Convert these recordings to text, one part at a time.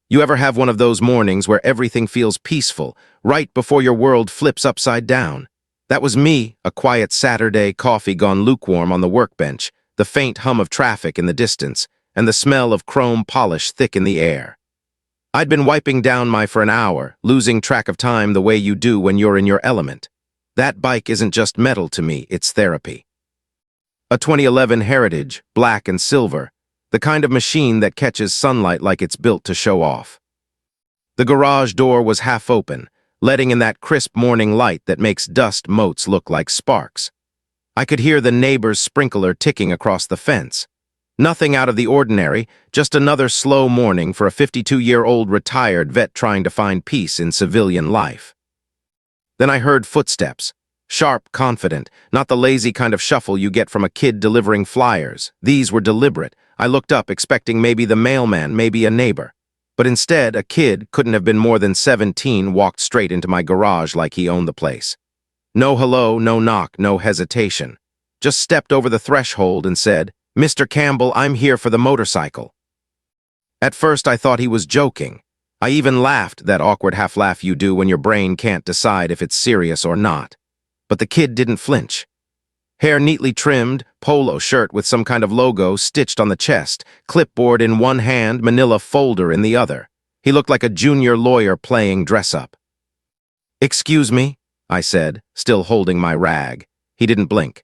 You ever have one of those mornings where everything feels peaceful, right before your world flips upside down? That was me, a quiet Saturday, coffee gone lukewarm on the workbench, the faint hum of traffic in the distance, and the smell of chrome polish thick in the air. I'd been wiping down for an hour, losing track of time the way you do when you're in your element. That bike isn't just metal to me, it's therapy. A 2011 Heritage, black and silver, the kind of machine that catches sunlight like it's built to show off. The garage door was half open, letting in that crisp morning light that makes dust motes look like sparks. I could hear the neighbor's sprinkler ticking across the fence. Nothing out of the ordinary, just another slow morning for a 52-year-old retired vet trying to find peace in civilian life. Then I heard footsteps. Sharp, confident, not the lazy kind of shuffle you get from a kid delivering flyers. These were deliberate. I looked up, expecting maybe the mailman, maybe a neighbor. But instead, a kid, couldn't have been more than 17, walked straight into my garage like he owned the place. No hello, no knock, no hesitation. Just stepped over the threshold and said, "Mr. Campbell, I'm here for the motorcycle." At first, I thought he was joking. I even laughed, that awkward half-laugh you do when your brain can't decide if it's serious or not. But the kid didn't flinch. Hair neatly trimmed, polo shirt with some kind of logo stitched on the chest, clipboard in one hand, manila folder in the other. He looked like a junior lawyer playing dress-up. "Excuse me," I said, still holding my rag. He didn't blink.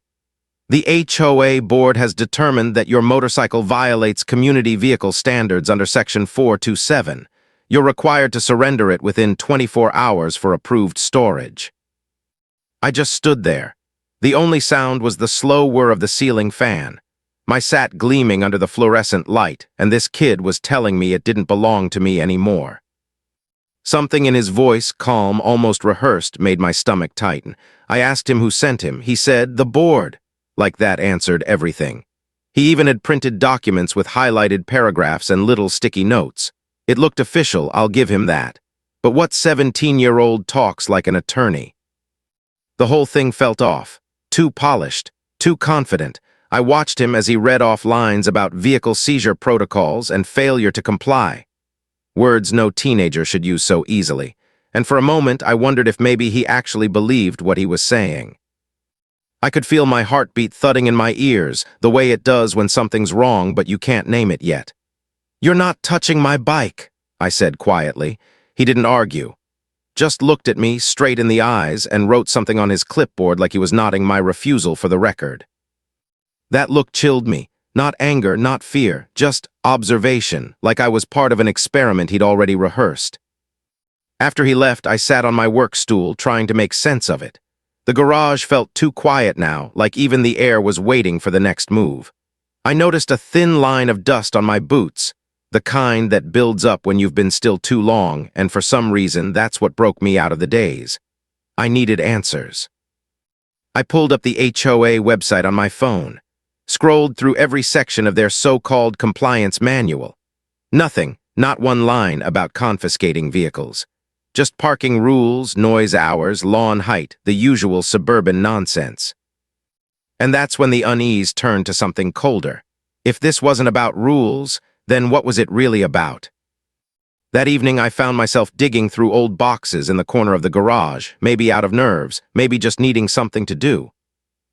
"The HOA board has determined that your motorcycle violates community vehicle standards under Section 427. You're required to surrender it within 24 hours for approved storage." I just stood there. The only sound was the slow whir of the ceiling fan. My sat gleaming under the fluorescent light, and this kid was telling me it didn't belong to me anymore. Something in his voice, calm, almost rehearsed, made my stomach tighten. I asked him who sent him. He said, "The board." Like that answered everything. He even had printed documents with highlighted paragraphs and little sticky notes. It looked official, I'll give him that. But what 17-year-old talks like an attorney? The whole thing felt off. Too polished, too confident. I watched him as he read off lines about vehicle seizure protocols and failure to comply. Words no teenager should use so easily. And for a moment, I wondered if maybe he actually believed what he was saying. I could feel my heartbeat thudding in my ears, the way it does when something's wrong but you can't name it yet. "You're not touching my bike," I said quietly. He didn't argue. Just looked at me straight in the eyes and wrote something on his clipboard like he was nodding my refusal for the record. That look chilled me. Not anger, not fear, just observation, like I was part of an experiment he'd already rehearsed. After he left, I sat on my work stool trying to make sense of it. The garage felt too quiet now, like even the air was waiting for the next move. I noticed a thin line of dust on my boots, the kind that builds up when you've been still too long, and for some reason, that's what broke me out of the daze. I needed answers. I pulled up the HOA website on my phone, scrolled through every section of their so-called compliance manual. Nothing, not one line about confiscating vehicles. Just parking rules, noise hours, lawn height, the usual suburban nonsense. And that's when the unease turned to something colder. If this wasn't about rules, then what was it really about? That evening, I found myself digging through old boxes in the corner of the garage, maybe out of nerves, maybe just needing something to do.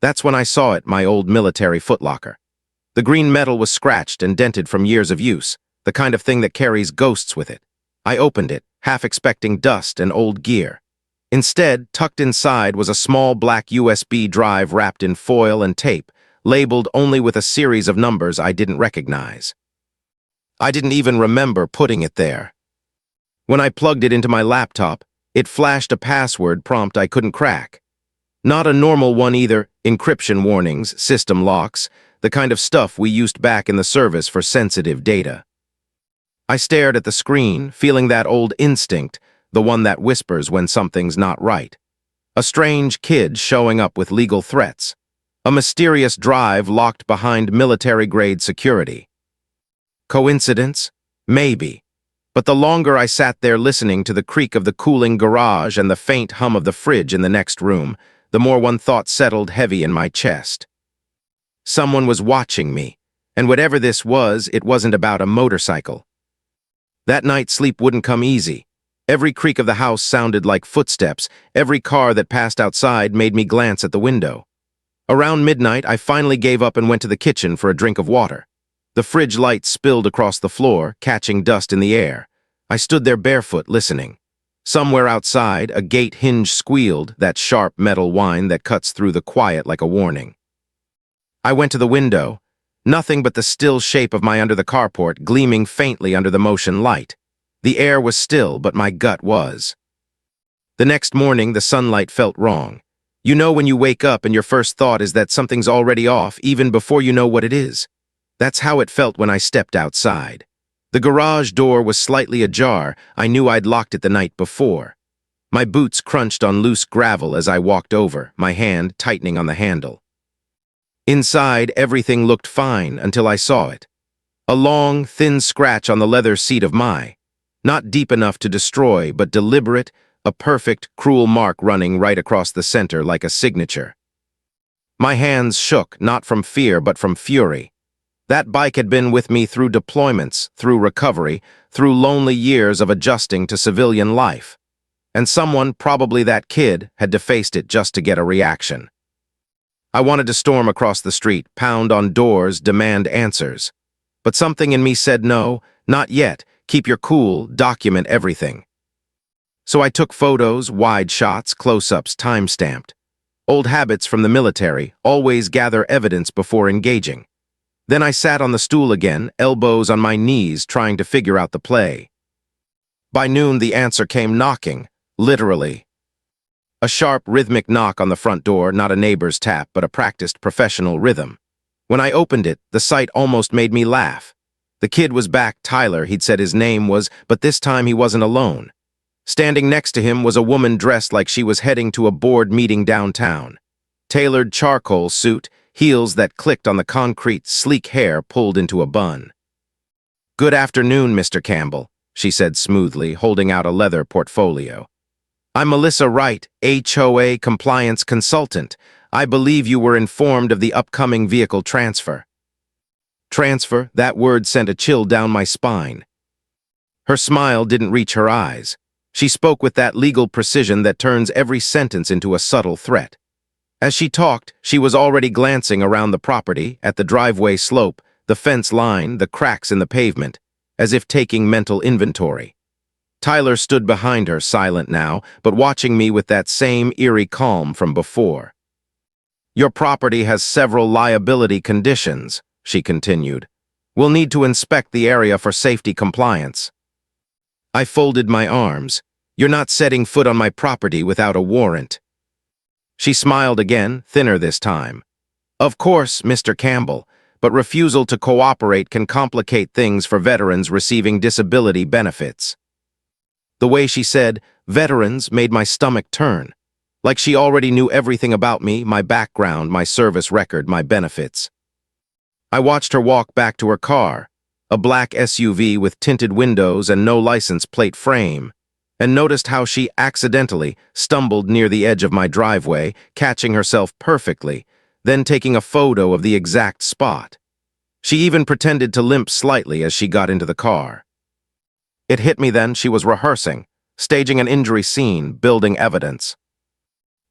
That's when I saw it, my old military footlocker. The green metal was scratched and dented from years of use, the kind of thing that carries ghosts with it. I opened it, half expecting dust and old gear. Instead, tucked inside was a small black USB drive wrapped in foil and tape, labeled only with a series of numbers I didn't recognize. I didn't even remember putting it there. When I plugged it into my laptop, it flashed a password prompt I couldn't crack. Not a normal one either, encryption warnings, system locks, the kind of stuff we used back in the service for sensitive data. I stared at the screen, feeling that old instinct, the one that whispers when something's not right. A strange kid showing up with legal threats. A mysterious drive locked behind military-grade security. Coincidence? Maybe. But the longer I sat there listening to the creak of the cooling garage and the faint hum of the fridge in the next room, the more one thought settled heavy in my chest. Someone was watching me, and whatever this was, it wasn't about a motorcycle. That night, sleep wouldn't come easy. Every creak of the house sounded like footsteps. Every car that passed outside made me glance at the window. Around midnight, I finally gave up and went to the kitchen for a drink of water. The fridge light spilled across the floor, catching dust in the air. I stood there barefoot, listening. Somewhere outside, a gate hinge squealed, that sharp metal whine that cuts through the quiet like a warning. I went to the window. Nothing but the still shape of my under the carport gleaming faintly under the motion light. The air was still, but my gut was. The next morning, the sunlight felt wrong. You know when you wake up and your first thought is that something's already off, even before you know what it is. That's how it felt when I stepped outside. The garage door was slightly ajar. I knew I'd locked it the night before. My boots crunched on loose gravel as I walked over, my hand tightening on the handle. Inside, everything looked fine until I saw it. A long, thin scratch on the leather seat of my. Not deep enough to destroy, but deliberate, a perfect, cruel mark running right across the center like a signature. My hands shook, not from fear, but from fury. That bike had been with me through deployments, through recovery, through lonely years of adjusting to civilian life. And someone, probably that kid, had defaced it just to get a reaction. I wanted to storm across the street, pound on doors, demand answers. But something in me said no, not yet. Keep your cool, document everything. So I took photos, wide shots, close-ups, time-stamped. Old habits from the military, always gather evidence before engaging. Then I sat on the stool again, elbows on my knees, trying to figure out the play. By noon, the answer came knocking, literally. A sharp, rhythmic knock on the front door, not a neighbor's tap, but a practiced professional rhythm. When I opened it, the sight almost made me laugh. The kid was back, Tyler, he'd said his name was, but this time he wasn't alone. Standing next to him was a woman dressed like she was heading to a board meeting downtown. Tailored charcoal suit, heels that clicked on the concrete, sleek hair pulled into a bun. "Good afternoon, Mr. Campbell," she said smoothly, holding out a leather portfolio. "I'm Melissa Wright, HOA compliance consultant. I believe you were informed of the upcoming vehicle transfer." Transfer, that word sent a chill down my spine. Her smile didn't reach her eyes. She spoke with that legal precision that turns every sentence into a subtle threat. As she talked, she was already glancing around the property, at the driveway slope, the fence line, the cracks in the pavement, as if taking mental inventory. Tyler stood behind her, silent now, but watching me with that same eerie calm from before. "Your property has several liability conditions," she continued. "We'll need to inspect the area for safety compliance." I folded my arms. "You're not setting foot on my property without a warrant." She smiled again, thinner this time. "Of course, Mr. Campbell, but refusal to cooperate can complicate things for veterans receiving disability benefits." The way she said, "veterans," made my stomach turn. Like she already knew everything about me, my background, my service record, my benefits. I watched her walk back to her car, a black SUV with tinted windows and no license plate frame, and noticed how she accidentally stumbled near the edge of my driveway, catching herself perfectly, then taking a photo of the exact spot. She even pretended to limp slightly as she got into the car. It hit me then she was rehearsing, staging an injury scene, building evidence.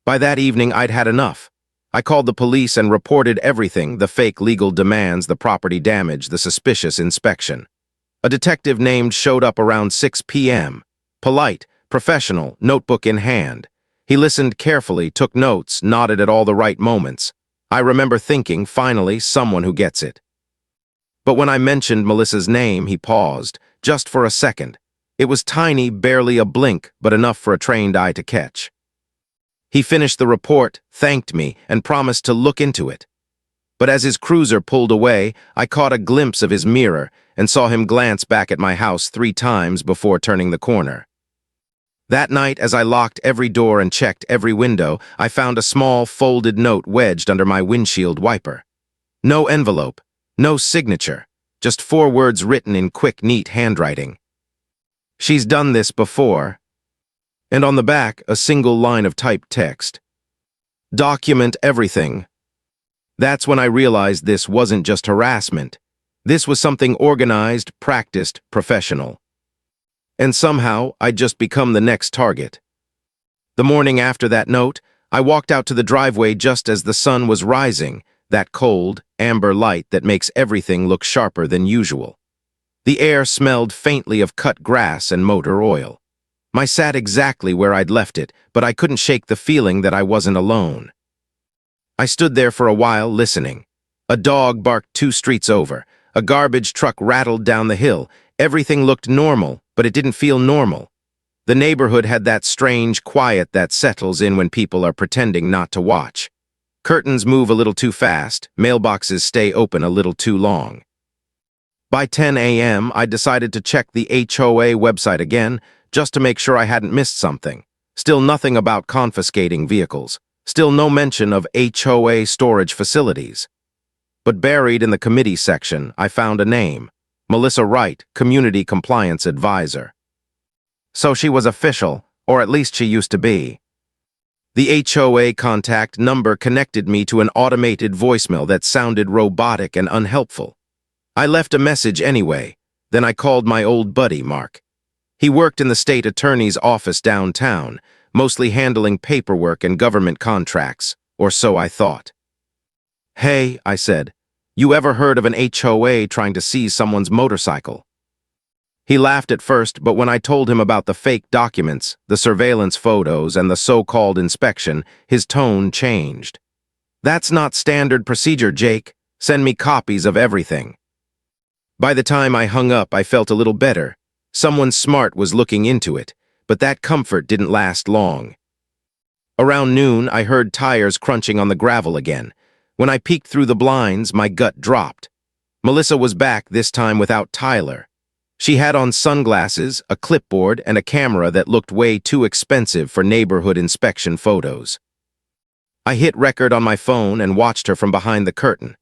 By that evening, I'd had enough. I called the police and reported everything, the fake legal demands, the property damage, the suspicious inspection. A detective named showed up around 6 p.m. Polite, professional, notebook in hand. He listened carefully, took notes, nodded at all the right moments. I remember thinking, finally, someone who gets it. But when I mentioned Melissa's name, he paused, just for a second. It was tiny, barely a blink, but enough for a trained eye to catch. He finished the report, thanked me, and promised to look into it. But as his cruiser pulled away, I caught a glimpse of his mirror and saw him glance back at my house 3 times before turning the corner. That night, as I locked every door and checked every window, I found a small, folded note wedged under my windshield wiper. No envelope, no signature, just 4 words written in quick, neat handwriting. "She's done this before." And on the back, a single line of typed text. "Document everything." That's when I realized this wasn't just harassment. This was something organized, practiced, professional. and somehow I'd just become the next target. The morning after that note, I walked out to the driveway just as the sun was rising, that cold, amber light that makes everything look sharper than usual. The air smelled faintly of cut grass and motor oil. I sat exactly where I'd left it, but I couldn't shake the feeling that I wasn't alone. I stood there for a while, listening. A dog barked 2 streets over. A garbage truck rattled down the hill. Everything looked normal, but it didn't feel normal. The neighborhood had that strange quiet that settles in when people are pretending not to watch. Curtains move a little too fast, mailboxes stay open a little too long. By 10 a.m., I decided to check the HOA website again, just to make sure I hadn't missed something. Still nothing about confiscating vehicles. Still no mention of HOA storage facilities. But buried in the committee section, I found a name. Melissa Wright, Community Compliance Advisor. So she was official, or at least she used to be. The HOA contact number connected me to an automated voicemail that sounded robotic and unhelpful. I left a message anyway. Then I called my old buddy, Mark. He worked in the state attorney's office downtown, mostly handling paperwork and government contracts, or so I thought. "Hey," I said, "you ever heard of an HOA trying to seize someone's motorcycle?" He laughed at first, but when I told him about the fake documents, the surveillance photos, and the so-called inspection, his tone changed. "That's not standard procedure, Jake. Send me copies of everything." By the time I hung up, I felt a little better. Someone smart was looking into it, but that comfort didn't last long. Around noon, I heard tires crunching on the gravel again. When I peeked through the blinds, my gut dropped. Melissa was back, this time without Tyler. She had on sunglasses, a clipboard, and a camera that looked way too expensive for neighborhood inspection photos. I hit record on my phone and watched her from behind the curtain.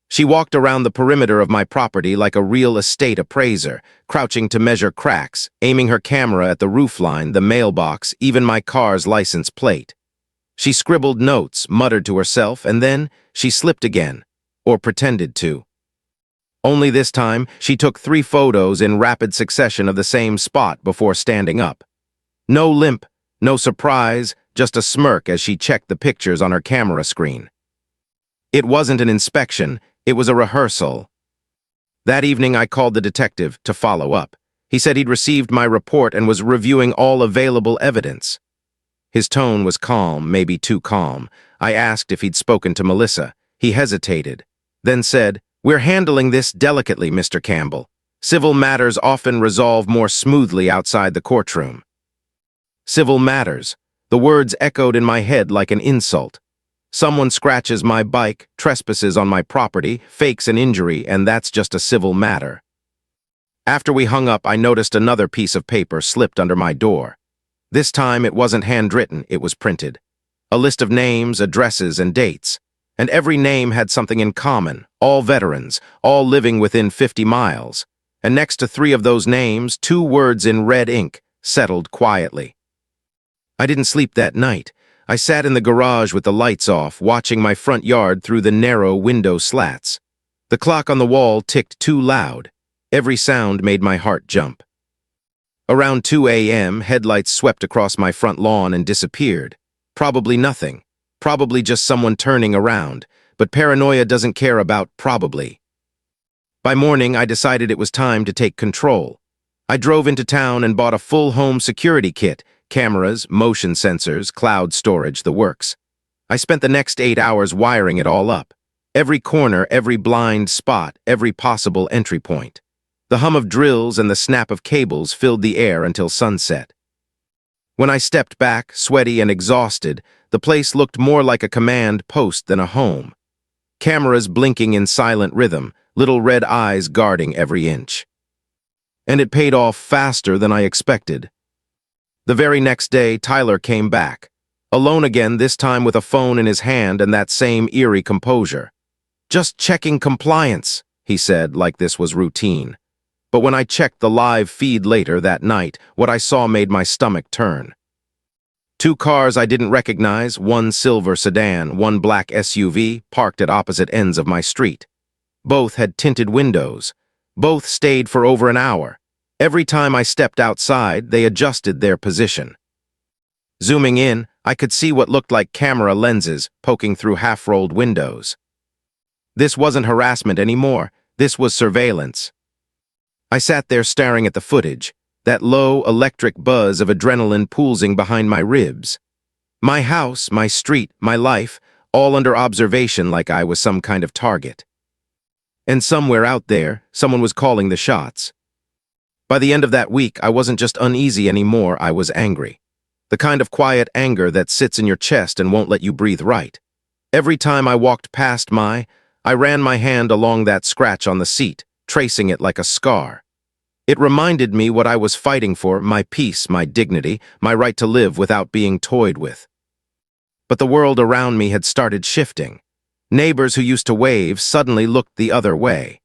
She walked around the perimeter of my property like a real estate appraiser, crouching to measure cracks, aiming her camera at the roofline, the mailbox, even my car's license plate. She scribbled notes, muttered to herself, and then she slipped again, or pretended to. Only this time, she took 3 photos in rapid succession of the same spot before standing up. No limp, no surprise, just a smirk as she checked the pictures on her camera screen. It wasn't an inspection, it was a rehearsal. That evening, I called the detective to follow up. He said he'd received my report and was reviewing all available evidence. His tone was calm, maybe too calm. I asked if he'd spoken to Melissa. He hesitated, then said, "We're handling this delicately, Mr. Campbell. Civil matters often resolve more smoothly outside the courtroom." Civil matters. The words echoed in my head like an insult. Someone scratches my bike, trespasses on my property, fakes an injury, and that's just a civil matter. After we hung up, I noticed another piece of paper slipped under my door. This time, it wasn't handwritten, it was printed. A list of names, addresses, and dates. And every name had something in common, all veterans, all living within 50 miles. And next to 3 of those names, 2 words in red ink, settled quietly. I didn't sleep that night. I sat in the garage with the lights off, watching my front yard through the narrow window slats. The clock on the wall ticked too loud. Every sound made my heart jump. Around 2 a.m., headlights swept across my front lawn and disappeared. Probably nothing. Probably just someone turning around. But paranoia doesn't care about probably. By morning, I decided it was time to take control. I drove into town and bought a full home security kit, cameras, motion sensors, cloud storage, the works. I spent the next 8 hours wiring it all up. Every corner, every blind spot, every possible entry point. The hum of drills and the snap of cables filled the air until sunset. When I stepped back, sweaty and exhausted, the place looked more like a command post than a home. Cameras blinking in silent rhythm, little red eyes guarding every inch. And it paid off faster than I expected. The very next day, Tyler came back. Alone again, this time with a phone in his hand and that same eerie composure. "Just checking compliance," he said, like this was routine. But when I checked the live feed later that night, what I saw made my stomach turn. 2 cars I didn't recognize, one silver sedan, one black SUV, parked at opposite ends of my street. Both had tinted windows. Both stayed for over an hour. Every time I stepped outside, they adjusted their position. Zooming in, I could see what looked like camera lenses poking through half-rolled windows. This wasn't harassment anymore. This was surveillance. I sat there staring at the footage, that low electric buzz of adrenaline pulsing behind my ribs. My house, my street, my life, all under observation like I was some kind of target. And somewhere out there, someone was calling the shots. By the end of that week, I wasn't just uneasy anymore, I was angry. The kind of quiet anger that sits in your chest and won't let you breathe right. Every time I walked past I ran my hand along that scratch on the seat, tracing it like a scar. It reminded me what I was fighting for, my peace, my dignity, my right to live without being toyed with. But the world around me had started shifting. Neighbors who used to wave suddenly looked the other way.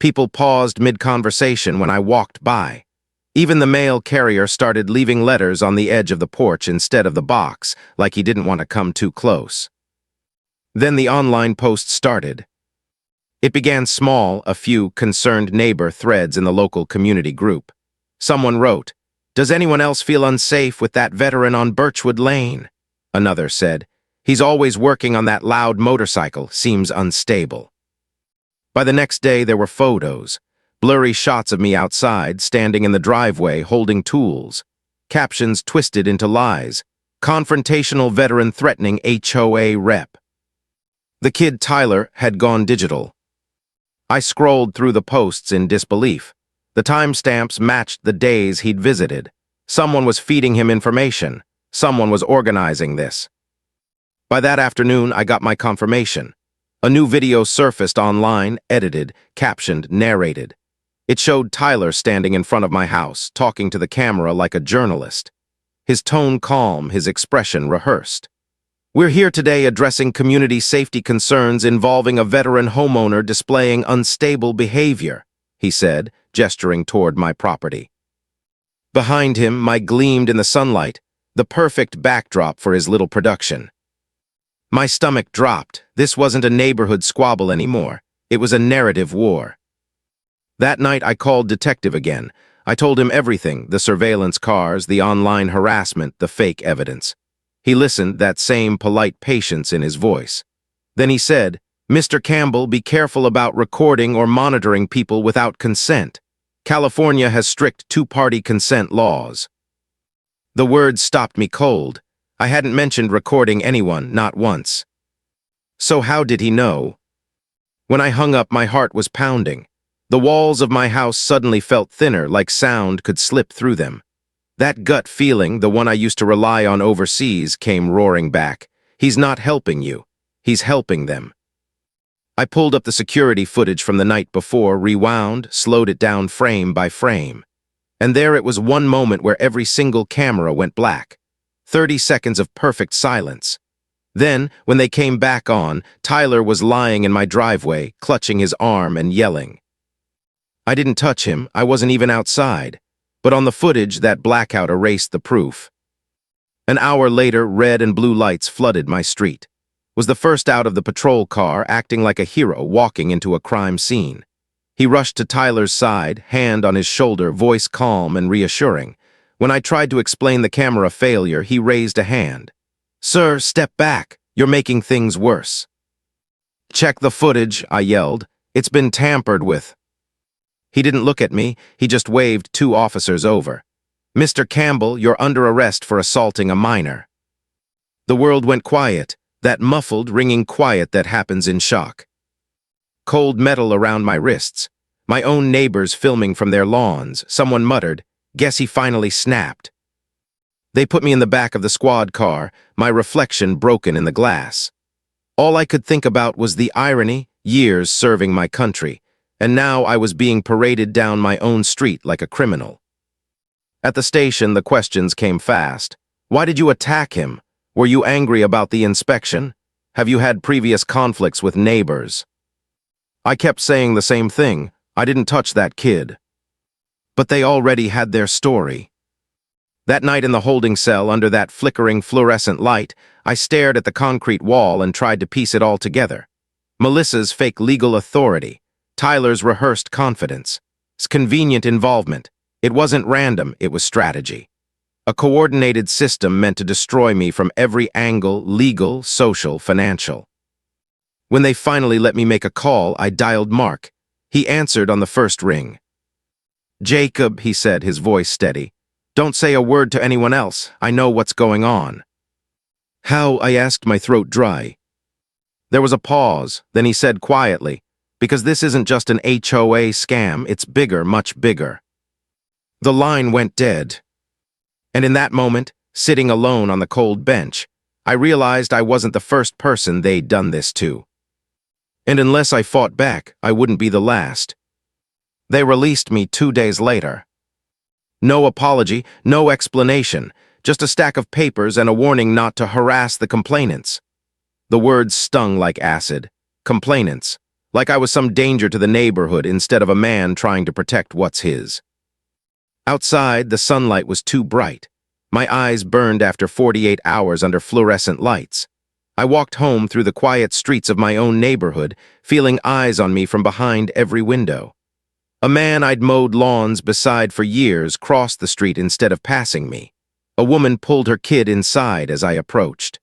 People paused mid-conversation when I walked by. Even the mail carrier started leaving letters on the edge of the porch instead of the box, like he didn't want to come too close. Then the online post started. It began small, a few concerned neighbor threads in the local community group. Someone wrote, "Does anyone else feel unsafe with that veteran on Birchwood Lane?" Another said, "He's always working on that loud motorcycle, seems unstable." By the next day, there were photos, blurry shots of me outside, standing in the driveway, holding tools. Captions twisted into lies. Confrontational veteran threatening HOA rep. The kid Tyler had gone digital. I scrolled through the posts in disbelief. The timestamps matched the days he'd visited. Someone was feeding him information. Someone was organizing this. By that afternoon, I got my confirmation. A new video surfaced online, edited, captioned, narrated. It showed Tyler standing in front of my house, talking to the camera like a journalist. His tone calm, his expression rehearsed. "We're here today addressing community safety concerns involving a veteran homeowner displaying unstable behavior," he said, gesturing toward my property. Behind him, Mike gleamed in the sunlight, the perfect backdrop for his little production. My stomach dropped. This wasn't a neighborhood squabble anymore. It was a narrative war. That night, I called Detective again. I told him everything, the surveillance cars, the online harassment, the fake evidence. He listened, that same polite patience in his voice. Then he said, "Mr. Campbell, be careful about recording or monitoring people without consent. California has strict two-party consent laws." The words stopped me cold. I hadn't mentioned recording anyone, not once. So how did he know? When I hung up, my heart was pounding. The walls of my house suddenly felt thinner, like sound could slip through them. That gut feeling, the one I used to rely on overseas, came roaring back. He's not helping you. He's helping them. I pulled up the security footage from the night before, rewound, slowed it down frame by frame. And there it was, one moment where every single camera went black. 30 seconds of perfect silence. Then, when they came back on, Tyler was lying in my driveway, clutching his arm and yelling. I didn't touch him. I wasn't even outside. But on the footage, that blackout erased the proof. An hour later, red and blue lights flooded my street. Was the first out of the patrol car, acting like a hero walking into a crime scene. He rushed to Tyler's side, hand on his shoulder, voice calm and reassuring. When I tried to explain the camera failure, he raised a hand. "Sir, step back. You're making things worse." "Check the footage," I yelled. "It's been tampered with." He didn't look at me, he just waved 2 officers over. "Mr. Campbell, you're under arrest for assaulting a minor." The world went quiet, that muffled, ringing quiet that happens in shock. Cold metal around my wrists, my own neighbors filming from their lawns. Someone muttered, "Guess he finally snapped." They put me in the back of the squad car, my reflection broken in the glass. All I could think about was the irony, years serving my country. And now I was being paraded down my own street like a criminal. At the station, the questions came fast. "Why did you attack him? Were you angry about the inspection? Have you had previous conflicts with neighbors?" I kept saying the same thing. I didn't touch that kid. But they already had their story. That night in the holding cell, under that flickering fluorescent light, I stared at the concrete wall and tried to piece it all together. Melissa's fake legal authority. Tyler's rehearsed confidence, convenient involvement, It wasn't random, it was strategy. A coordinated system meant to destroy me from every angle, legal, social, financial. When they finally let me make a call, I dialed Mark. He answered on the first ring. "Jacob," he said, his voice steady. "Don't say a word to anyone else. I know what's going on." "How?" I asked, my throat dry. There was a pause, then he said quietly, "Because this isn't just an HOA scam, it's bigger, much bigger." The line went dead. And in that moment, sitting alone on the cold bench, I realized I wasn't the first person they'd done this to. And unless I fought back, I wouldn't be the last. They released me 2 days later. No apology, no explanation, just a stack of papers and a warning not to harass the complainants. The words stung like acid. Complainants. Like I was some danger to the neighborhood instead of a man trying to protect what's his. Outside, the sunlight was too bright. My eyes burned after 48 hours under fluorescent lights. I walked home through the quiet streets of my own neighborhood, feeling eyes on me from behind every window. A man I'd mowed lawns beside for years crossed the street instead of passing me. A woman pulled her kid inside as I approached.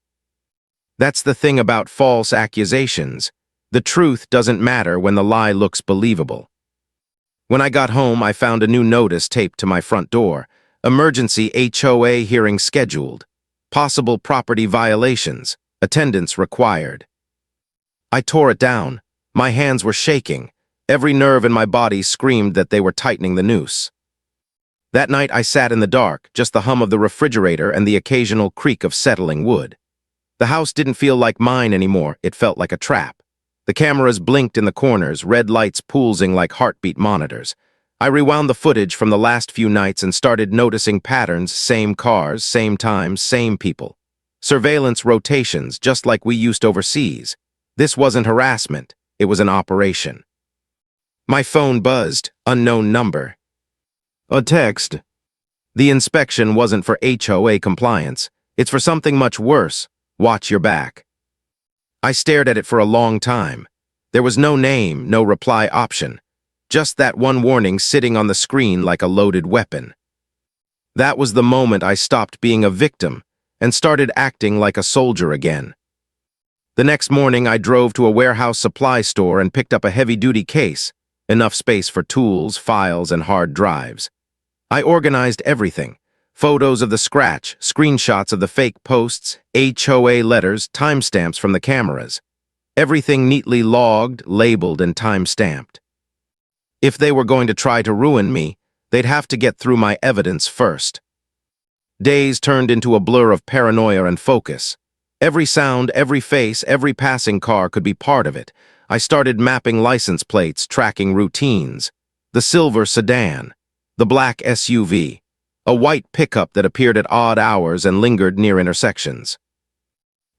That's the thing about false accusations. The truth doesn't matter when the lie looks believable. When I got home, I found a new notice taped to my front door. Emergency HOA hearing scheduled. Possible property violations. Attendance required. I tore it down. My hands were shaking. Every nerve in my body screamed that they were tightening the noose. That night I sat in the dark, just the hum of the refrigerator and the occasional creak of settling wood. The house didn't feel like mine anymore, it felt like a trap. The cameras blinked in the corners, red lights pulsing like heartbeat monitors. I rewound the footage from the last few nights and started noticing patterns, same cars, same times, same people. Surveillance rotations, just like we used overseas. This wasn't harassment, it was an operation. My phone buzzed, unknown number. A text. The inspection wasn't for HOA compliance. It's for something much worse. Watch your back. I stared at it for a long time. There was no name, no reply option. Just that one warning sitting on the screen like a loaded weapon. That was the moment I stopped being a victim and started acting like a soldier again. The next morning, I drove to a warehouse supply store and picked up a heavy-duty case, enough space for tools, files, and hard drives. I organized everything. Photos of the scratch, screenshots of the fake posts, HOA letters, timestamps from the cameras. Everything neatly logged, labeled, and time-stamped. If they were going to try to ruin me, they'd have to get through my evidence first. Days turned into a blur of paranoia and focus. Every sound, every face, every passing car could be part of it. I started mapping license plates, tracking routines. The silver sedan, the black SUV, a white pickup that appeared at odd hours and lingered near intersections.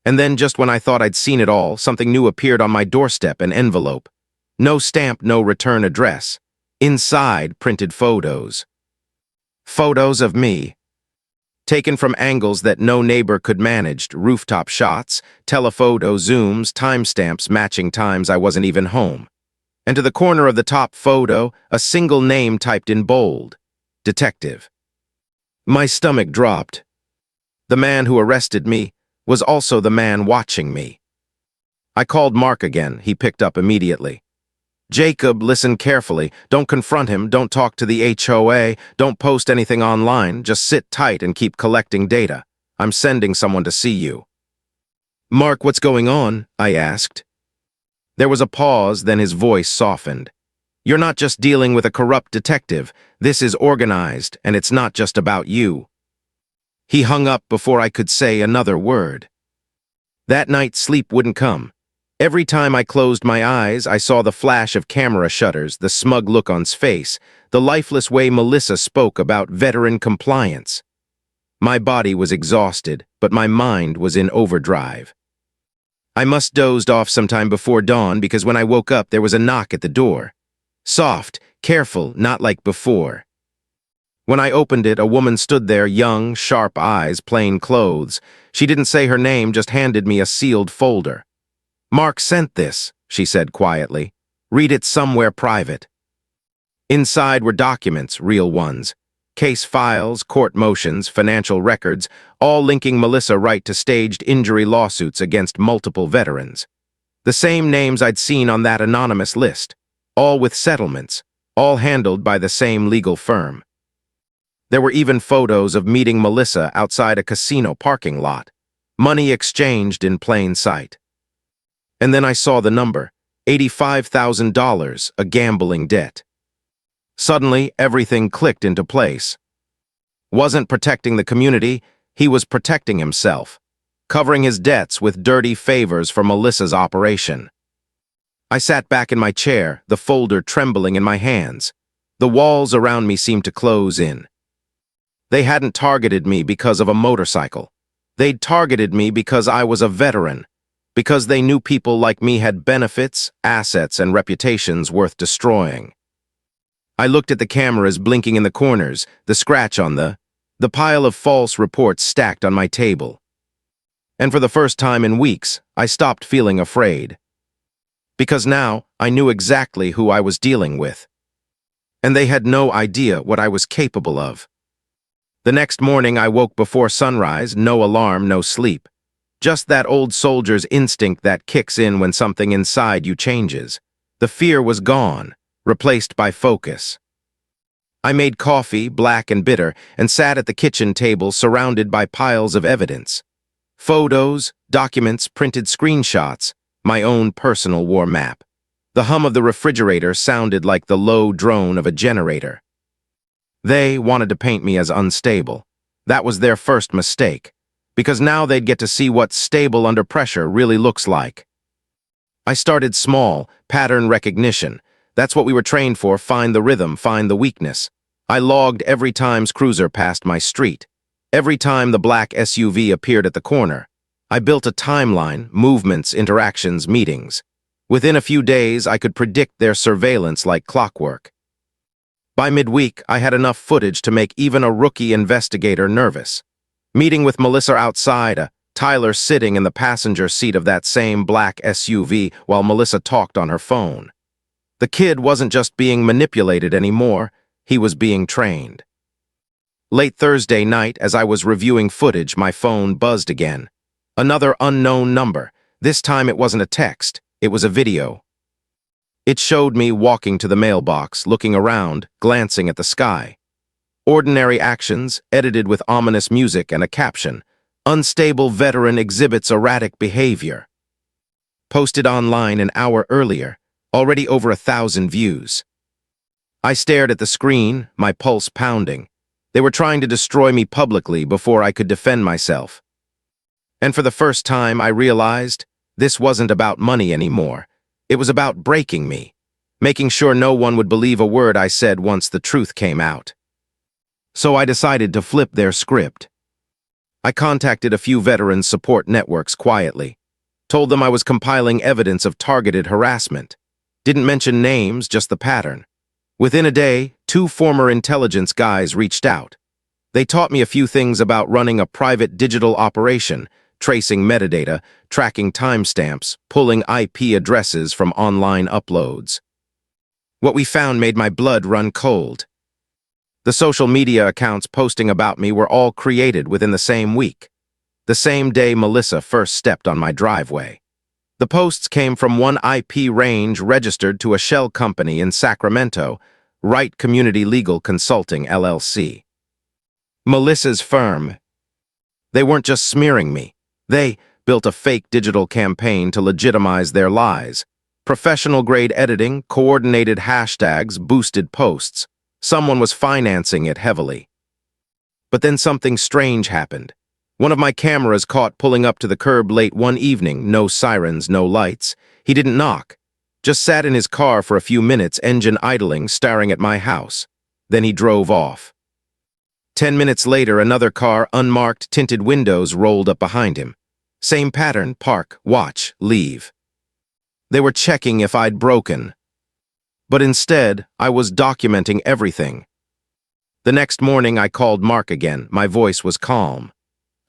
And then, just when I thought I'd seen it all, something new appeared on my doorstep, an envelope. No stamp, no return address. Inside, printed photos. Photos of me. Taken from angles that no neighbor could manage, rooftop shots, telephoto zooms, timestamps matching times I wasn't even home. And to the corner of the top photo, a single name typed in bold. Detective. My stomach dropped. The man who arrested me was also the man watching me. I called Mark again. He picked up immediately. "Jacob, listen carefully. Don't confront him. Don't talk to the HOA. Don't post anything online. Just sit tight and keep collecting data. I'm sending someone to see you." "Mark, what's going on?" I asked. There was a pause, then his voice softened. "You're not just dealing with a corrupt detective. This is organized, and it's not just about you." He hung up before I could say another word. That night, sleep wouldn't come. Every time I closed my eyes, I saw the flash of camera shutters, the smug look on his face, the lifeless way Melissa spoke about veteran compliance. My body was exhausted, but my mind was in overdrive. I must dozed off sometime before dawn because when I woke up, there was a knock at the door. Soft, careful, not like before. When I opened it, a woman stood there, young, sharp eyes, plain clothes. She didn't say her name, just handed me a sealed folder. "Mark sent this," she said quietly. "Read it somewhere private." Inside were documents, real ones. Case files, court motions, financial records, all linking Melissa Wright to staged injury lawsuits against multiple veterans. The same names I'd seen on that anonymous list, all with settlements, all handled by the same legal firm. There were even photos of meeting Melissa outside a casino parking lot, money exchanged in plain sight. And then I saw the number, $85,000, a gambling debt. Suddenly, everything clicked into place. Wasn't protecting the community, he was protecting himself, covering his debts with dirty favors for Melissa's operation. I sat back in my chair, the folder trembling in my hands. The walls around me seemed to close in. They hadn't targeted me because of a motorcycle. They'd targeted me because I was a veteran, because they knew people like me had benefits, assets, and reputations worth destroying. I looked at the cameras blinking in the corners, the scratch on the pile of false reports stacked on my table. And for the first time in weeks, I stopped feeling afraid. Because now, I knew exactly who I was dealing with. And they had no idea what I was capable of. The next morning, I woke before sunrise, no alarm, no sleep. Just that old soldier's instinct that kicks in when something inside you changes. The fear was gone, replaced by focus. I made coffee, black and bitter, and sat at the kitchen table surrounded by piles of evidence. Photos, documents, printed screenshots, my own personal war map. The hum of the refrigerator sounded like the low drone of a generator. They wanted to paint me as unstable. That was their first mistake, because now they'd get to see what stable under pressure really looks like. I started small, pattern recognition. That's what we were trained for, find the rhythm, find the weakness. I logged every time's cruiser passed my street. Every time the black SUV appeared at the corner. I built a timeline, movements, interactions, meetings. Within a few days, I could predict their surveillance like clockwork. By midweek, I had enough footage to make even a rookie investigator nervous. Meeting with Melissa outside, Tyler sitting in the passenger seat of that same black SUV while Melissa talked on her phone. The kid wasn't just being manipulated anymore, he was being trained. Late Thursday night, as I was reviewing footage, my phone buzzed again. Another unknown number. This time it wasn't a text, it was a video. It showed me walking to the mailbox, looking around, glancing at the sky. Ordinary actions, edited with ominous music and a caption. Unstable veteran exhibits erratic behavior. Posted online an hour earlier. Already over 1,000 views. I stared at the screen, my pulse pounding. They were trying to destroy me publicly before I could defend myself. And for the first time, I realized this wasn't about money anymore. It was about breaking me, making sure no one would believe a word I said once the truth came out. So I decided to flip their script. I contacted a few veteran support networks quietly, told them I was compiling evidence of targeted harassment. Didn't mention names, just the pattern. Within a day, 2 former intelligence guys reached out. They taught me a few things about running a private digital operation, tracing metadata, tracking timestamps, pulling IP addresses from online uploads. What we found made my blood run cold. The social media accounts posting about me were all created within the same week, the same day Melissa first stepped on my driveway. The posts came from one IP range registered to a shell company in Sacramento, Wright Community Legal Consulting, LLC. Melissa's firm. They weren't just smearing me. They built a fake digital campaign to legitimize their lies. Professional-grade editing, coordinated hashtags, boosted posts. Someone was financing it heavily. But then something strange happened. One of my cameras caught pulling up to the curb late one evening, no sirens, no lights. He didn't knock, just sat in his car for a few minutes, engine idling, staring at my house. Then he drove off. 10 minutes later, another car, unmarked, tinted windows rolled up behind him. Same pattern, park, watch, leave. They were checking if I'd broken. But instead, I was documenting everything. The next morning, I called Mark again. My voice was calm.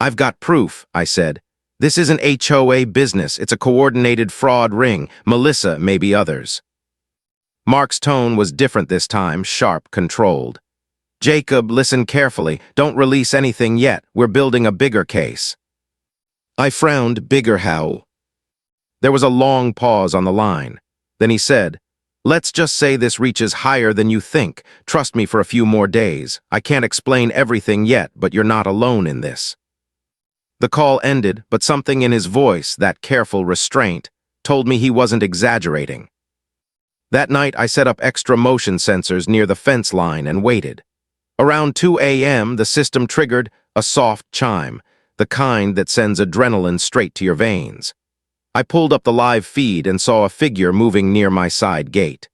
"I've got proof," I said. "This isn't HOA business. It's a coordinated fraud ring. Melissa, maybe others." Mark's tone was different this time, sharp, controlled. Jacob, listen carefully. Don't release anything yet. We're building a bigger case. I frowned. Bigger how? There was a long pause on the line. Then he said, let's just say this reaches higher than you think. Trust me for a few more days. I can't explain everything yet, but you're not alone in this. The call ended, but something in his voice, that careful restraint, told me he wasn't exaggerating. That night, I set up extra motion sensors near the fence line and waited. Around 2 a.m., the system triggered a soft chime, the kind that sends adrenaline straight to your veins. I pulled up the live feed and saw a figure moving near my side gate.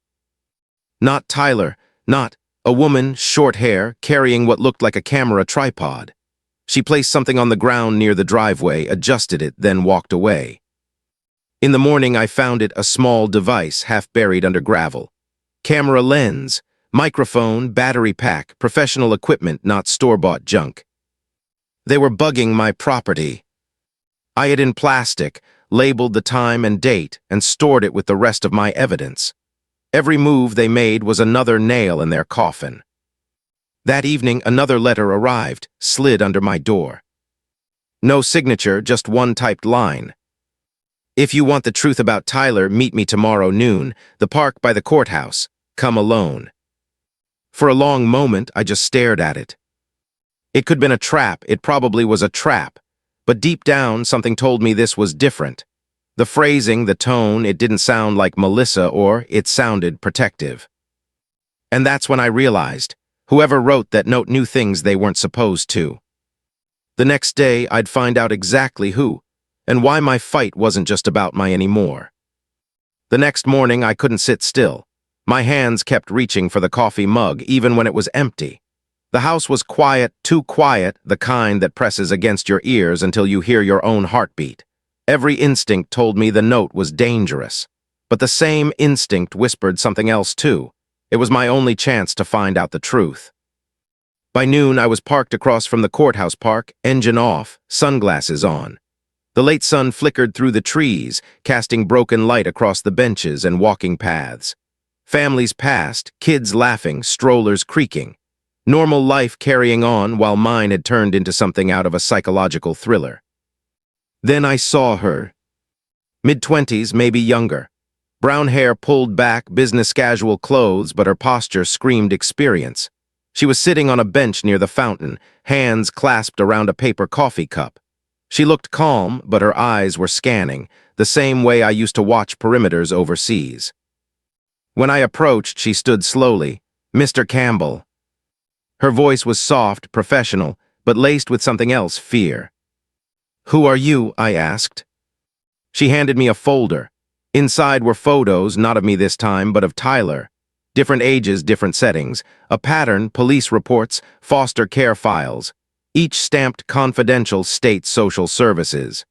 Not Tyler, not a woman, short hair, carrying what looked like a camera tripod. She placed something on the ground near the driveway, adjusted it, then walked away. In the morning, I found it a small device half buried under gravel. Camera lens, microphone, battery pack, professional equipment, not store-bought junk. They were bugging my property. I had in plastic, labeled the time and date, and stored it with the rest of my evidence. Every move they made was another nail in their coffin. That evening, another letter arrived, slid under my door. No signature, just one typed line. If you want the truth about Tyler, meet me tomorrow noon, the park by the courthouse. Come alone. For a long moment, I just stared at it. It could have been a trap, it probably was a trap. But deep down, something told me this was different. The phrasing, the tone, it didn't sound like Melissa, or it sounded protective. And that's when I realized, whoever wrote that note knew things they weren't supposed to. The next day, I'd find out exactly who, and why my fight wasn't just about my anymore. The next morning, I couldn't sit still. My hands kept reaching for the coffee mug, even when it was empty. The house was quiet, too quiet, the kind that presses against your ears until you hear your own heartbeat. Every instinct told me the note was dangerous. But the same instinct whispered something else too. It was my only chance to find out the truth. By noon, I was parked across from the courthouse park, engine off, sunglasses on. The late sun flickered through the trees, casting broken light across the benches and walking paths. Families passed, kids laughing, strollers creaking. Normal life carrying on while mine had turned into something out of a psychological thriller. Then I saw her. Mid-20s, maybe younger. Brown hair pulled back, business casual clothes, but her posture screamed experience. She was sitting on a bench near the fountain, hands clasped around a paper coffee cup. She looked calm, but her eyes were scanning, the same way I used to watch perimeters overseas. When I approached, she stood slowly. Mr. Campbell. Her voice was soft, professional, but laced with something else, fear. Who are you? I asked. She handed me a folder. Inside were photos, not of me this time, but of Tyler. Different ages, different settings. A pattern, police reports, foster care files. Each stamped confidential state social services.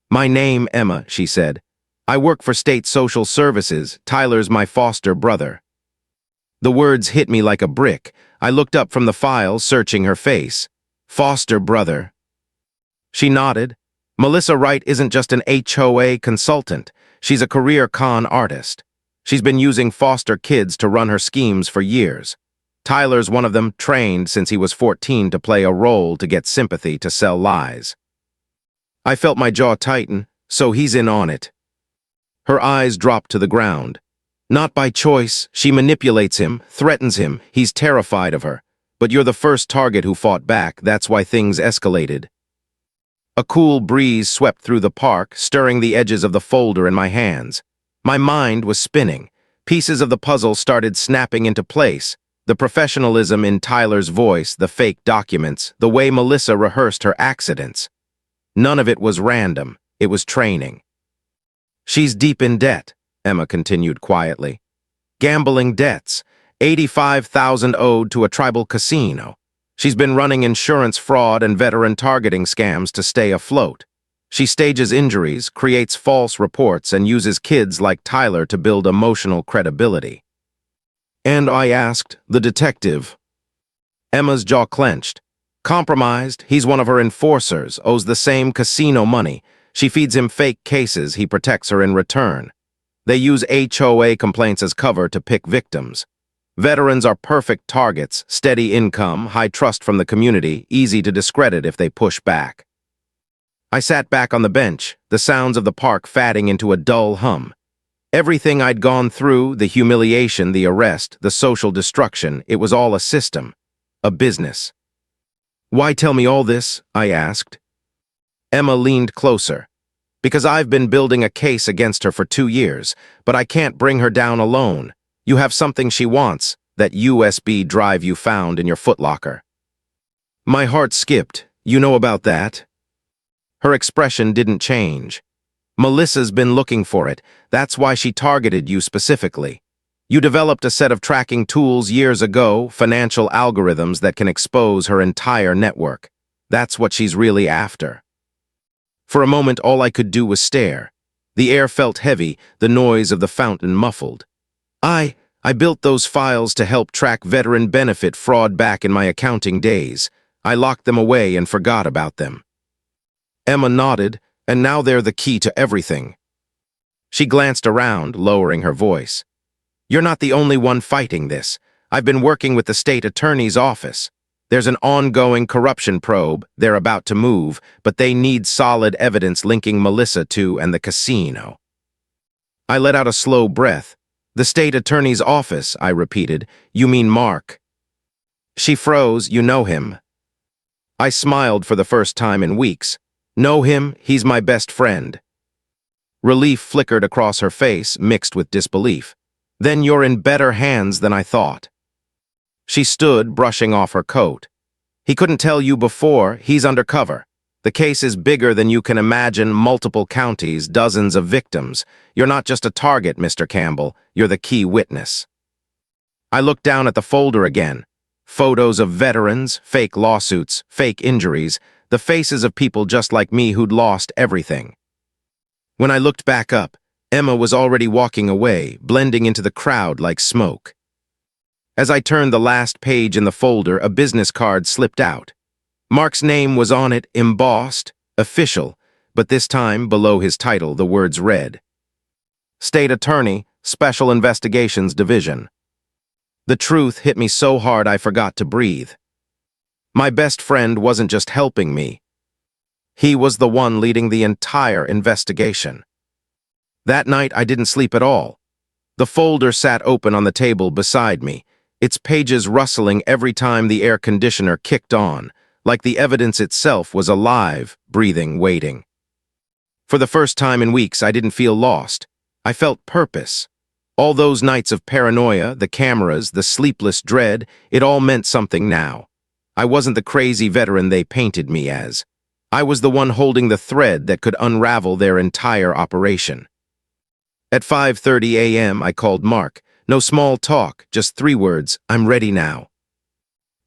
My name, Emma, she said. I work for state social services. Tyler's my foster brother. The words hit me like a brick. I looked up from the file, searching her face. Foster brother. She nodded. Melissa Wright isn't just an HOA consultant. She's a career con artist. She's been using foster kids to run her schemes for years. Tyler's one of them, trained since he was 14 to play a role to get sympathy to sell lies. I felt my jaw tighten, so he's in on it. Her eyes dropped to the ground. Not by choice, she manipulates him, threatens him, he's terrified of her. But you're the first target who fought back, that's why things escalated. A cool breeze swept through the park, stirring the edges of the folder in my hands. My mind was spinning. Pieces of the puzzle started snapping into place. The professionalism in Tyler's voice, the fake documents, the way Melissa rehearsed her accidents. None of it was random, it was training. She's deep in debt, Emma continued quietly. Gambling debts, $85,000 owed to a tribal casino. She's been running insurance fraud and veteran targeting scams to stay afloat. She stages injuries, creates false reports, and uses kids like Tyler to build emotional credibility. And I asked, the detective. Emma's jaw clenched. Compromised, he's one of her enforcers, owes the same casino money. She feeds him fake cases, he protects her in return. They use HOA complaints as cover to pick victims. Veterans are perfect targets, steady income, high trust from the community, easy to discredit if they push back. I sat back on the bench, the sounds of the park fading into a dull hum. Everything I'd gone through, the humiliation, the arrest, the social destruction, it was all a system, a business. "Why tell me all this?" I asked. Emma leaned closer. "Because I've been building a case against her for 2 years, but I can't bring her down alone. You have something she wants, that USB drive you found in your footlocker." My heart skipped. "You know about that?" Her expression didn't change. "Melissa's been looking for it. That's why she targeted you specifically. You developed a set of tracking tools years ago, financial algorithms that can expose her entire network. That's what she's really after." For a moment, all I could do was stare. The air felt heavy, the noise of the fountain muffled. I built those files to help track veteran benefit fraud back in my accounting days. I locked them away and forgot about them. Emma nodded, "And now they're the key to everything." She glanced around, lowering her voice. "You're not the only one fighting this. I've been working with the state attorney's office. There's an ongoing corruption probe they're about to move, but they need solid evidence linking Melissa to and the casino." I let out a slow breath. "The state attorney's office," I repeated. "You mean Mark?" She froze. "You know him?" I smiled for the first time in weeks. "Know him? He's my best friend." Relief flickered across her face, mixed with disbelief. "Then you're in better hands than I thought." She stood, brushing off her coat. "He couldn't tell you before. He's undercover. The case is bigger than you can imagine, multiple counties, dozens of victims. You're not just a target, Mr. Campbell. You're the key witness." I looked down at the folder again. Photos of veterans, fake lawsuits, fake injuries, the faces of people just like me who'd lost everything. When I looked back up, Emma was already walking away, blending into the crowd like smoke. As I turned the last page in the folder, a business card slipped out. Mark's name was on it, embossed, official, but this time, below his title, the words read, "State Attorney, Special Investigations Division." The truth hit me so hard I forgot to breathe. My best friend wasn't just helping me. He was the one leading the entire investigation. That night, I didn't sleep at all. The folder sat open on the table beside me, its pages rustling every time the air conditioner kicked on, like the evidence itself was alive, breathing, waiting. For the first time in weeks, I didn't feel lost. I felt purpose. All those nights of paranoia, the cameras, the sleepless dread, it all meant something now. I wasn't the crazy veteran they painted me as. I was the one holding the thread that could unravel their entire operation. At 5:30 a.m., I called Mark. No small talk, just 3 words, "I'm ready now."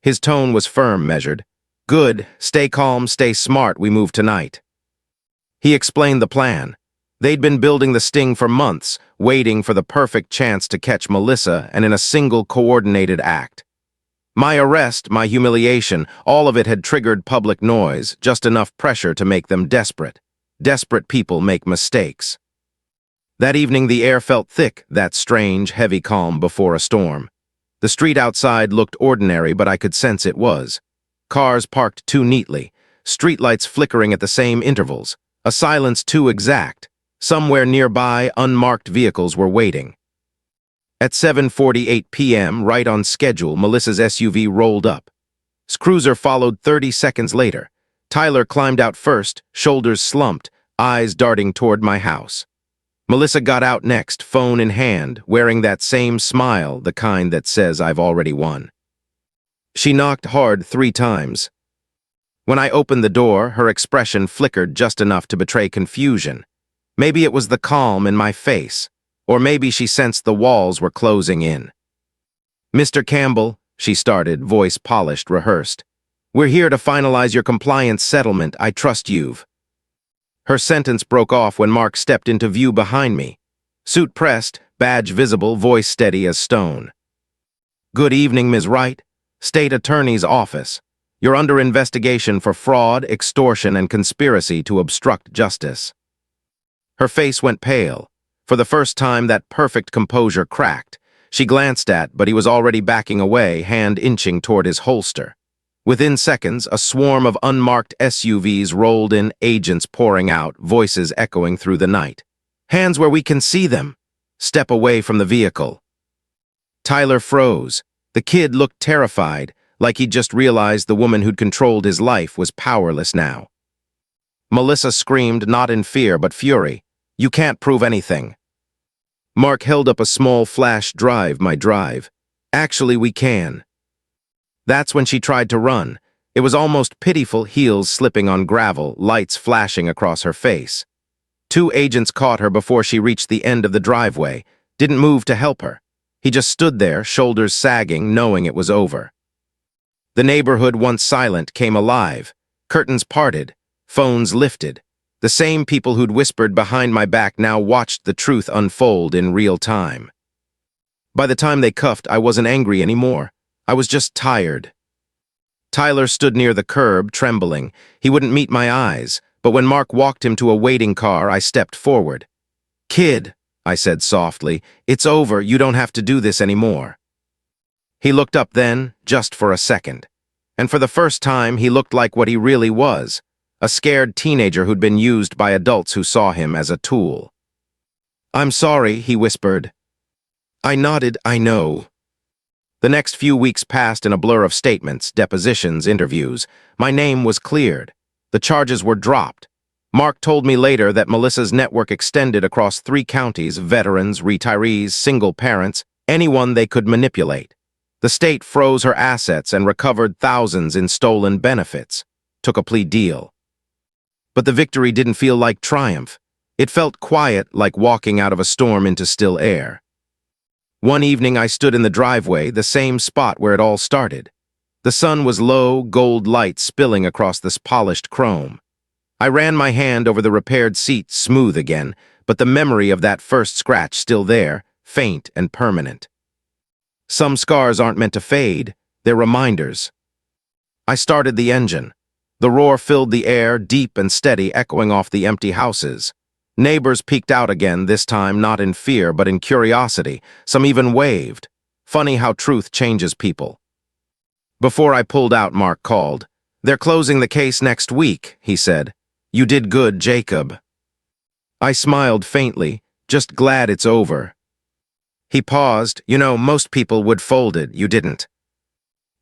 His tone was firm, measured. "Good, stay calm, stay smart, we move tonight." He explained the plan. They'd been building the sting for months, waiting for the perfect chance to catch Melissa, and in a single coordinated act. My arrest, my humiliation, all of it had triggered public noise, just enough pressure to make them desperate. Desperate people make mistakes. That evening the air felt thick, that strange, heavy calm before a storm. The street outside looked ordinary, but I could sense it was. Cars parked too neatly, streetlights flickering at the same intervals, a silence too exact. Somewhere nearby, unmarked vehicles were waiting. At 7:48 p.m., right on schedule, Melissa's SUV rolled up. Cruiser followed 30 seconds later. Tyler climbed out first, shoulders slumped, eyes darting toward my house. Melissa got out next, phone in hand, wearing that same smile, the kind that says I've already won. She knocked hard 3 times. When I opened the door, her expression flickered just enough to betray confusion. Maybe it was the calm in my face, or maybe she sensed the walls were closing in. "Mr. Campbell," she started, voice polished, rehearsed. "We're here to finalize your compliance settlement. I trust you've..." Her sentence broke off when Mark stepped into view behind me. Suit pressed, badge visible, voice steady as stone. "Good evening, Ms. Wright. State Attorney's Office. You're under investigation for fraud, extortion, and conspiracy to obstruct justice." Her face went pale. For the first time, that perfect composure cracked. She glanced at, but he was already backing away, hand inching toward his holster. Within seconds, a swarm of unmarked SUVs rolled in, agents pouring out, voices echoing through the night. "Hands where we can see them! Step away from the vehicle." Tyler froze. The kid looked terrified, like he'd just realized the woman who'd controlled his life was powerless now. Melissa screamed, not in fear but fury. "You can't prove anything." Mark held up a small flash drive, "My drive. Actually, we can." That's when she tried to run. It was almost pitiful, heels slipping on gravel, lights flashing across her face. 2 agents caught her before she reached the end of the driveway, didn't move to help her. He just stood there, shoulders sagging, knowing it was over. The neighborhood, once silent, came alive. Curtains parted, phones lifted. The same people who'd whispered behind my back now watched the truth unfold in real time. By the time they cuffed, I wasn't angry anymore. I was just tired. Tyler stood near the curb, trembling. He wouldn't meet my eyes, but when Mark walked him to a waiting car, I stepped forward. "Kid," I said softly, "it's over. You don't have to do this anymore." He looked up then, just for a second. And for the first time, he looked like what he really was. A scared teenager who'd been used by adults who saw him as a tool. "I'm sorry," he whispered. I nodded, "I know." The next few weeks passed in a blur of statements, depositions, interviews. My name was cleared. The charges were dropped. Mark told me later that Melissa's network extended across 3 counties, veterans, retirees, single parents, anyone they could manipulate. The state froze her assets and recovered thousands in stolen benefits. Took a plea deal. But the victory didn't feel like triumph. It felt quiet, like walking out of a storm into still air. One evening I stood in the driveway, the same spot where it all started. The sun was low, gold light spilling across this polished chrome. I ran my hand over the repaired seat, smooth again, but the memory of that first scratch still there, faint and permanent. Some scars aren't meant to fade, they're reminders. I started the engine. The roar filled the air, deep and steady, echoing off the empty houses. Neighbors peeked out again, this time not in fear but in curiosity. Some even waved. Funny how truth changes people. Before I pulled out, Mark called. "They're closing the case next week," he said. "You did good, Jacob." I smiled faintly, just glad it's over. He paused. "You know, most people would fold it, you didn't."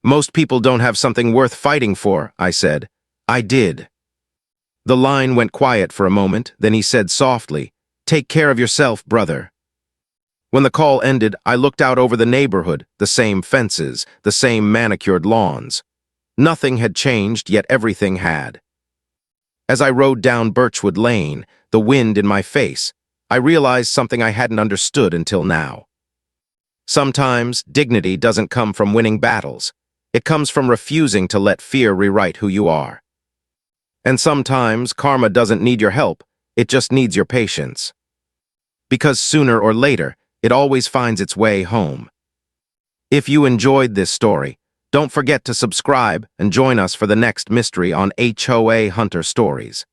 "Most people don't have something worth fighting for," I said. "I did." The line went quiet for a moment, then he said softly, "Take care of yourself, brother." When the call ended, I looked out over the neighborhood, the same fences, the same manicured lawns. Nothing had changed, yet everything had. As I rode down Birchwood Lane, the wind in my face, I realized something I hadn't understood until now. Sometimes, dignity doesn't come from winning battles. It comes from refusing to let fear rewrite who you are. And sometimes, karma doesn't need your help, it just needs your patience. Because sooner or later, it always finds its way home. If you enjoyed this story, don't forget to subscribe and join us for the next mystery on HOA Hunter Stories.